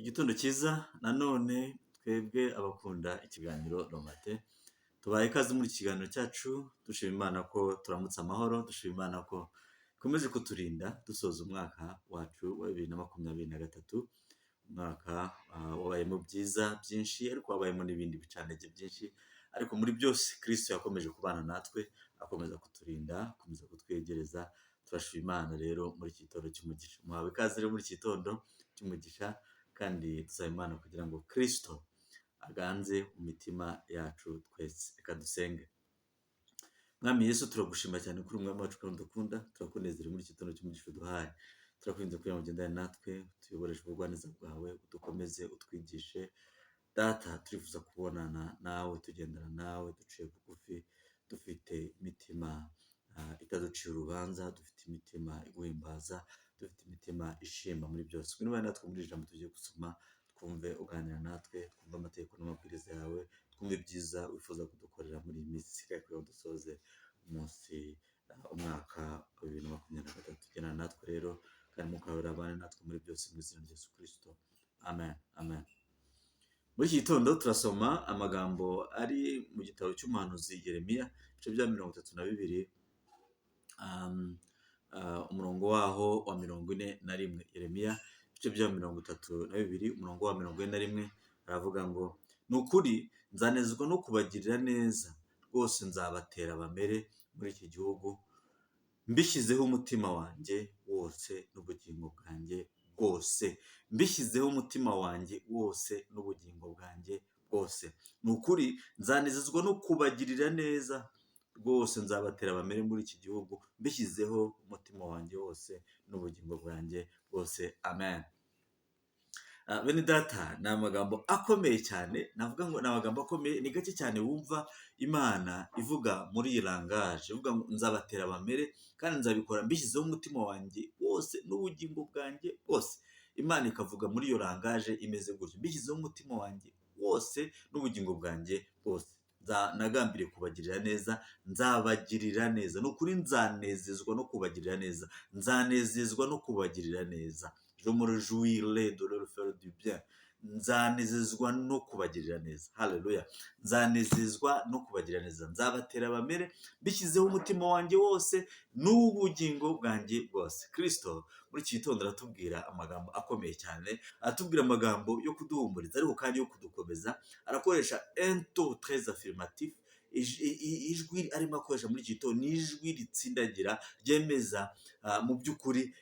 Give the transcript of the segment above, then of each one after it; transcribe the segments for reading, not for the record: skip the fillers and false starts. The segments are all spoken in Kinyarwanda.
Igitondo cyiza nanone twebwe abakunda ikiganiro romate tubaye ikaze muri iki kiganiro cyacu dushima Imana ko turamutse amahoro, dushima Imana ko ikomeje kuturinda dusoza umwaka wacu wa 2023, umwaka wabayemo byiza byinshi ariko wabayemo n'ibindi bicanege byinshi, ariko muri byose Kristo yakomeje kubana natwe, akomeza kuturinda, akomeza kutwegereza. Turashima Imana rero muri iki gitondo cy'umugisha. Muhawe ikaze rero muri iki gitondo cy'umugisha, kandi dusaba Imana kugira ngo Kristo aganze mu mitima yacu twese. Reka dusenge. Mwami Yesu, turagushima cyane kuri umwami wacu kandi dukunda, turakunezera muri iki gitondo cy'umugisha duhaye. Turakwinze kugira ngo ugendane natwe, tuyoboreshe ubugwaneza bwawe, udukomeze utwigishe. Data, turifuza kubonana nawe, tugendana nawe, duciye bugufi, dufite imitima itaducira urubanza, dufite imitima iguhimbaza, dufite imitima ishima muri byose. Niba natwe muri ijambo tugiye gusoma, twumve uganira natwe, twumve amategeko n'amabwiriza yawe, twumve ibyiza wifuza kudukorera muri iyi minsi isigaye kugira ngo dusoze umunsi umwaka wa 2023. Gendana natwe rero kandi mukabera abana natwe muri byose mu izina rya Yesu Kristo. Amen. Amen. Muri iki gitondo turasoma amagambo ari mu gitabo cy'umuhanuzi Yeremiya, ibice bya 32, umurongo waho wa 41. Yeremiya ibice bya 32, umurongo wa 41, aravuga ngo ni ukuri nzanezezwa no kubagirira neza, rwose nzabatera bamere muri iki gihugu, mbishyizeho umutima wanjye wose n'ubugingo bwanjye bwose. Mbishyizeho umutima wanjye wose n'ubugingo bwanjye bwose. Ni ukuri nzanezezwa no kubagirira neza, rwose nzabatera bamere muri iki gihugu, mbishyizeho umutima wanjye wose n'ubugingo bwanjye bwose. Amen. Bene data, ni amagambo akomeye cyane, navuga ngo ni amagambo akomeye. Ni gake cyane wumva Imana ivuga muri iyi langaje, ivuga ngo nzabatera bamere kandi nzabikora mbishyizeho umutima wanjye wose n'ubugingo bwanjye bwose. Imana ikavuga muri iyo langaje imeze gutyo, mbishyizeho umutima wanjye wose n'ubugingo bwanjye bwose. Nagambiriye kubagirira neza, nzabagirira neza. Ni ukuri nzanezezwa no kubagirira neza, nzanezezwa no kubagirira neza. Je me réjouirai de leur faire du bien. Nzanezezwa no kubagirira neza. Haleluya. Nzanezezwa no kubagirira neza, nzabatera bamere mbishyizeho umutima wanjye wose n'ubugingo bwanjye bwose. Kristo muri iki gitondo aratubwira amagambo akomeye cyane, aratubwira amagambo yo kuduhumuriza ariko kandi yo kudukomeza. Arakoresha un ton très affirmatif. Ijwi arimo akoresha muri iki gitondo ni ijwi ritsindagira, ryemeza mu by'ukuri,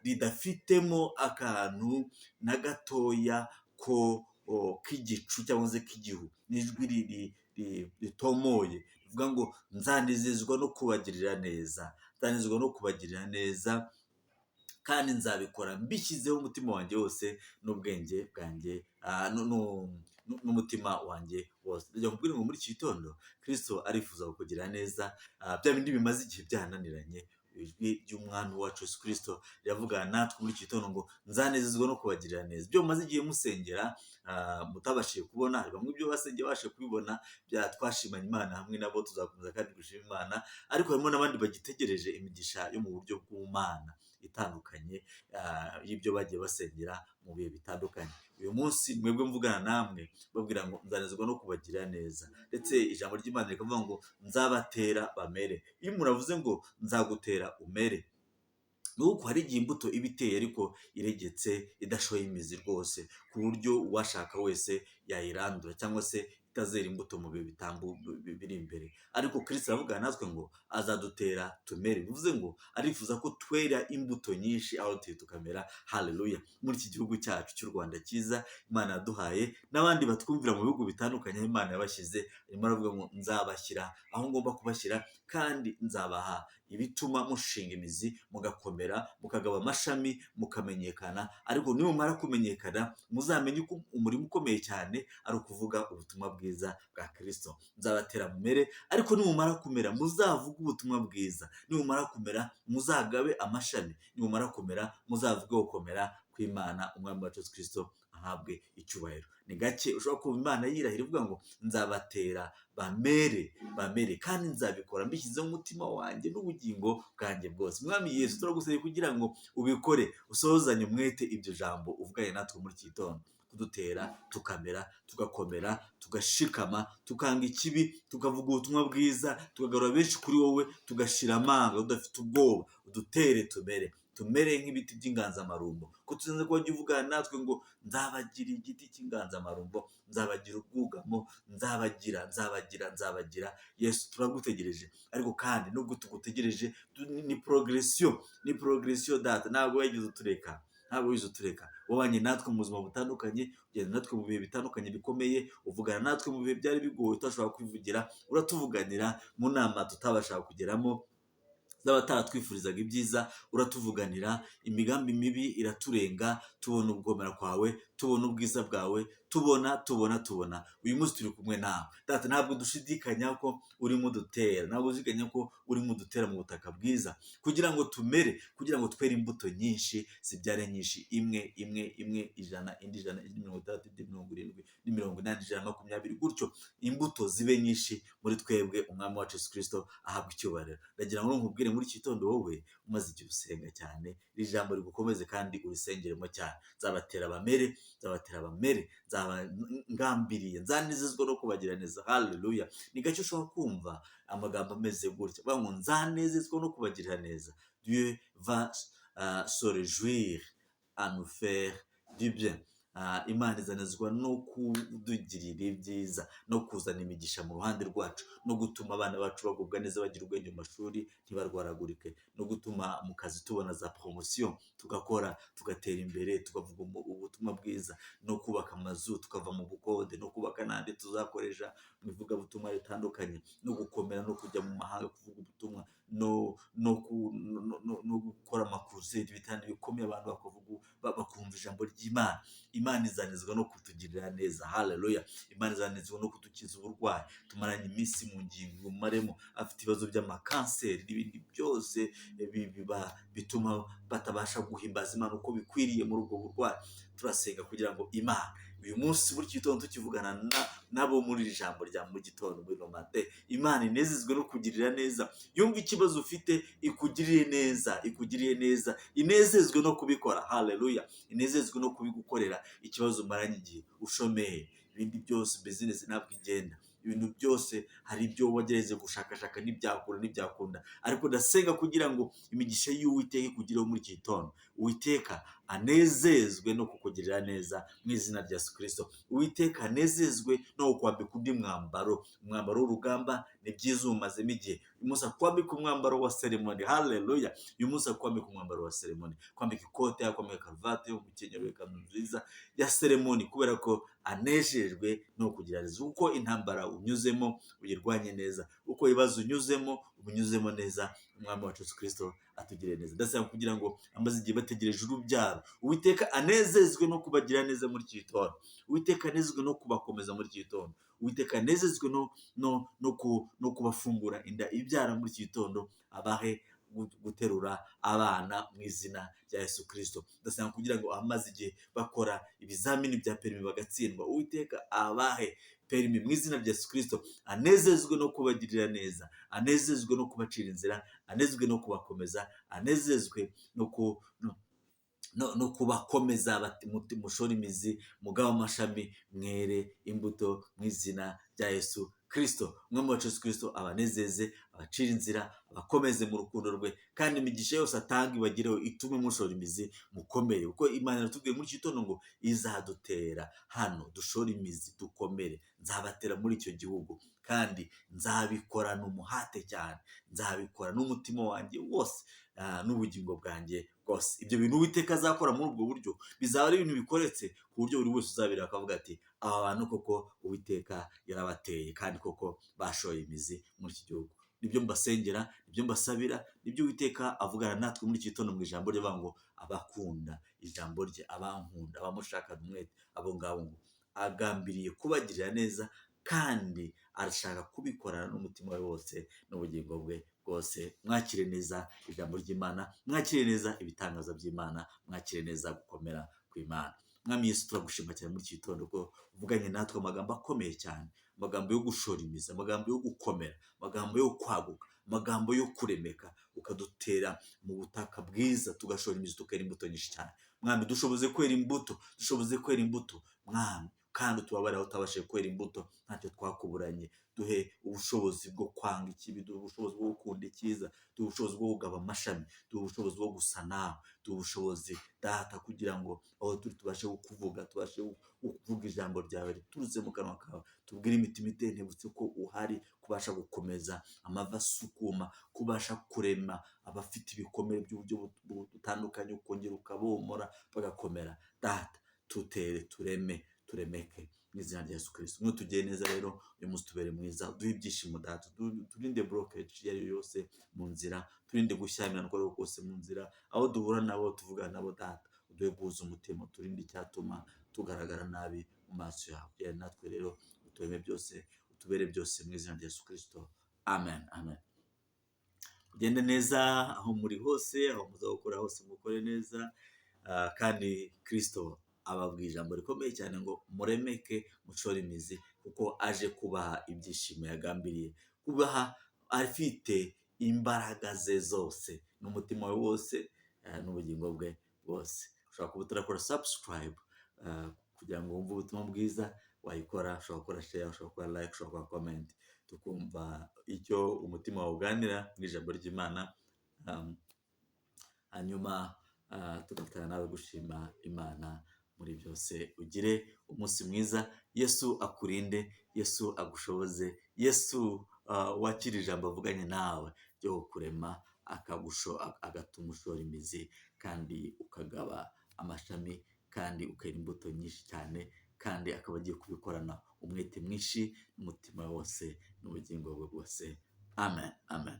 ridafitemo akantu na gatoya k'igicu cyangwa se k'igihu. Ni ijwi ritomoye rivuga ngo nzanezezwa no kubagirira neza, nzanezezwa no kubagirira neza kandi nzabikora mbishyizeho umutima wanjye wose n'ubwenge bwanjye n'umutima wanjye wose. Ndagira kubwira ngo muri iki gitondo Kristo arifuza kukugira neza, bya bindi bimaze igihe byananiranye. Ijwi ry'umwami wacu Yesu Kristo riravugana natwe muri iki gitondo ngo nzanezezwa no kubagirira neza. Ibyo mumaze igihe musengera mutabashije kubona, hari bamwe ibyo basengeye babashe kubibona, twashimanye Imana hamwe nabo, tuzakomeza kandi gushima Imana. Ariko harimo n'abandi bagitegereje imigisha yo mu buryo bw'Imana itandukanye, y'ibyo bagiye basengera mu bihe bitandukanye. Uyu munsi mwebwe mvugana namwe babwira ngo nzanezezwa no kubagirira neza, ndetse ijambo ry'Imana rikavuga ngo nzabatera bamere. Iyo umuntu avuze ngo nzagutera umere, nuko hari igihe imbuto iba iteye ariko iregetse, idashoye imizi rwose, ku buryo uwashaka wese yayirandura cyangwa se itazera imbuto mu bihe biri imbere. Ariko Kristo aravuga natwe ngo azadutera tumere, bivuze ngo arifuza ko twera imbuto nyinshi aho tukamera. Haleluya. Muri iki gihugu cyacu cy'u Rwanda cyiza Imana yaduhaye, n'abandi batwumvira mu bihugu bitandukanye Imana yabashyize, arimo aravuga ngo nzabashyira aho ngomba kubashyira kandi nzabaha ibituma mushinga imizi, mugakomera, mukagaba amashami, mukamenyekana. Ariko nimumara kumenyekana muzamenye ko umurimo ukomeye cyane ari ukuvuga ubutumwa bwiza bwa Kristo. Nzabatera mumere, ariko nimumara kumera muzavuga ubutumwa bwiza. Nimumara kumera muzagabe amashami. Nimumara kumera muzavuge gukomera kw'Imana umwami wacu Yesu Kristo ahabwe icyubahiro. Ni gake ushobora kumva Imana yirahira ivuga ngo nzabatera bamere kandi nzabikora mbishyizeho umutima wanjye n'ubugingo bwanjye bwose. Mwami Yesu, turagusabye kugira ngo ubikore, usohozanye umwete ibyo jambo uvuganye natwe muri iki gitondo, kudutera tukamera, tugakomera, tugashikama, tukanga ikibi, tukavuga ubutumwa bwiza, tukagarura benshi kuri wowe, tugashira amanga udafite ubwoba. Udutere tumere nk'ibiti by'inganzamarumbo, ko tuzenze ko wajya uvugana natwe ngo nzabagira igiti cy'inganzamarumbo, nzabagira ubwugamo, nzabagira. Yesu, turagutegereje, ariko kandi nubwo tugutegereje ni progression data. Ntabwo wigeze utureka, wabanye natwe mu buzima butandukanye, ugenda natwe mu bihe bitandukanye bikomeye, uvugana natwe mu bihe byari bigoye utashobora kwivugira, uratuvuganira mu nama tutabashaga kugeramo z'abataratwifurizaga ibyiza, uratuvuganira, imigambi mibi iraturenga, tubona ubugomera kwawe, tubona ubwiza bwawe, tubona. Uyu munsi turi kumwe nawe data, ntabwo dushidikanya ko urimo udutera, ntabwo dushidikanya ko urimo udutera mu butaka bwiza, kugira ngo tumere, kugira ngo twere imbuto nyinshi, zibyare nyinshi, imwe, 100, indi 100, indi 60, indi 70, indi 80, ijana 20, gutyo imbuto zibe nyinshi muri twebwe. Umwami wacu Yesu Kristo ahabwa icyubahiro. Ndagira ngo nkubwire muri iki gitondo, wowe umaze igihe usenga cyane, iri jambo rigukomeze kandi urisengeremo cyane. Nzabatera bamere, ngambiriye, nzanezezwa no kubagira neza. Haleluya. Ni gake ushobora kumva amagambo ameze gutya, bavuga ngo nzanezezwa no kubagirira neza. Dieu va se réjouir à nous faire du bien. Imana izanezwa no kudugirira ibyiza, no kuzana imigisha mu ruhande rwacu, no gutuma abana bacu bagubwa neza, bagira ubwenge mu mashuri, ntibarwaragurike, no gutuma mu kazi tubona za promotion, tugakora, tugatera imbere, tukavuga ubutumwa bwiza, no kubaka amazu, tukava mu bukode, no kubaka n'andi tuzakoresha mu ivugabutumwa ritandukanye, no gukomera, no kujya mu mahanga kuvuga ubutumwa, no gukora amakuruseti bitandukanye bikomeye, abantu bakumva ijambo ry'Imana. Imana izanezwa no kutugirira neza. Haleluya. Imana izanezwa no kudukiza uburwayi tumaranye iminsi mu ngingo, umaremo afite ibibazo by'amakanseri n'ibindi byose bituma batabasha guhimbaza Imana uko bikwiriye muri ubwo burwayi. Turasenga kugira ngo Imana uyu munsi buri gitondo tukivugana nabo muri iri jambo rya mu gitondo muri MATIN, Imana inezezwe no kugirira neza, yumva ikibazo ufite ikugirire neza, inezezwe no kubikora. Haleluya. Inezezwe no kubigukorera. Ikibazo umaranye igihe ushomeye, ibindi byose business ntabwo igenda, ibintu byose hari ibyo wagereze gushakashaka ntibyakunda, ariko ndasenga kugira ngo imigisha y'Uwiteka ikugireho muri iki gitondo. Uwiteka anezezwe no kukugirira neza mu izina rya Yesu Kristo. Uwiteka anezezwe no kukwambika undi mwambaro w'urugamba. Ni byiza umazemo igihe, uyu munsi akwambika umwambaro wa ceremony. Haleluya. Uyu munsi akwambika umwambaro wa ceremony, kwambika ikote, akwambika karuvati, umukenyero, ikanzu nziza ya ceremony, kubera ko anejejwe no kugira neza. Uko intambara unyuzemo uyirwanye neza, uko ibibazo unyuzemo neza, umwami wacu Yesu Kristo atugire neza. Ndasaba kugira ngo amaze igihe bategereje urubyaro, Uwiteka anezezwe no kubagira neza muri iki gitondo. Uwiteka anezezwe no kubakomeza muri iki gitondo. Uwiteka anezezwe no kubafungura inda ibyara muri iki gitondo, abahe guterura abana mu izina rya Yesu Kristo. Ndasaba kugira ngo amaze igihe bakora ibizamini bya perimi bagatsindwa, Uwiteka abahe perimi mu izina rya Yesu Kristo. Anezezwe no kubagirira neza, anezezwe no kubacira inzira, anezezwe no kubakomeza, anezezwe no kubakomeza, bati mushore imizi, mugaba amashami, mwere imbuto mu izina rya Yesu Kristo. Umwami wacu Yesu Kristo abanezeze, abacira inzira, abakomeze mu rukundo rwe, kandi imigisha yose atanga ibagireho, itume mushora imizi, mukomere, kuko Imana iratubwiye muri iki gitondo ngo izadutera hano dushore imizi, dukomere. Nzabatera muri icyo gihugu, kandi nzabikorana umuhate cyane, nzabikora n'umutima wanjye wose, n'ubugingo bwanjye bwose. Ibyo bintu Uwiteka azakora muri ubwo buryo bizaba ari ibintu bikoretse, ku buryo buri wese uzabira akavuga ati aba bantu koko Uwiteka yarabateye, kandi koko bashoye imizi muri iki gihugu. Nibyo mbasengera, nibyo mbasabira, nibyo Uwiteka avugana natwe muri iki gitondo mu ijambo rye, ngo abakunda ijambo rye, abankunda, abamushakana umwete, abo ngabo ngo agambiriye kubagirira neza, kandi arashaka kubikorana n'umutima we wose n'ubugingo bwe bwose. Mwakire neza ijambo ry'Imana, mwakire neza ibitangaza by'Imana, mwakire neza gukomera kw'Imana. Mwami Yesu turagushima cyane muri iki gitondo ko uvuganye natwe amagambo akomeye cyane, amagambo yo gushora imizi, amagambo yo gukomera, amagambo yo kwaguka, amagambo yo kuremeka, ukadutera mu butaka bwiza tugashora imizi tukera imbuto nyinshi cyane. Mwami dushoboze kwera imbuto, dushoboze kwera imbuto Mwami, kandi tubabarira aho utabashije kwera imbuto ntacyo twakuburanye. Duhe ubushobozi bwo kwanga ikibi, duhe ubushobozi bwo gukunda icyiza, duhe ubushobozi bwo kugaba amashami, duhe ubushobozi bwo gusa nawe, duhe ubushobozi Data kugira ngo aho turi tubashe kukuvuga, tubashe kuvuga ijambo ryawe riturutse mu kanwa kawe, tubwire imitima itentebutse ko uhari, kubasha gukomeza amavi asukuma, kubasha kurema abafite ibikomere by'uburyo butandukanye, ukongera ukabomora bagakomera. Data tutere, turemeke mu izina rya Yesu Kristo. Nutugire neza rero uyu munsi tubere mwiza, duhe ibyishimo Data, turinde blockage iyo ari yo yose mu nzira, turinde gushyamirana uko kose mu nzira, aho duhura nabo tuvugana nabo Data, uduhe guhuza umutima, turinde icyatuma tugaragara nabi mu maso yawe. Kugira natwe rero utureme byose, utubere byose mu izina rya Yesu Kristo. Amen, amen. Ugende neza aho muri hose, aho muza gukora hose mukore neza, kandi Kristo ababwira ijambo rikomeye cyane ngo muremeke, mushore imizi, kuko aje kubaha ibyishimo yagambiriye kubaha, afite imbaraga ze zose n'umutima we wose n'ubugingo bwe bwose. Ushobora kuba utarakora subscribe kugira ngo wumve ubutumwa bwiza, wayikora. Ushobora gukora share, ushobora gukora like, ushobora gukora comment, tukumva icyo umutima wawe uganira n'ijambo ry'Imana, hanyuma tugafatanya nawe gushima Imana muri byose. Ugire umunsi mwiza. Yesu akurinde, Yesu agushoboze, Yesu wakira ijambo avuganye nawe ryo kurema, agatuma ushora imizi, kandi ukagaba amashami, kandi ukera imbuto nyinshi cyane, kandi akaba agiye kubikorana umwete mwinshi n'umutima wose n'ubugingo bwe bwose. Amen, amen.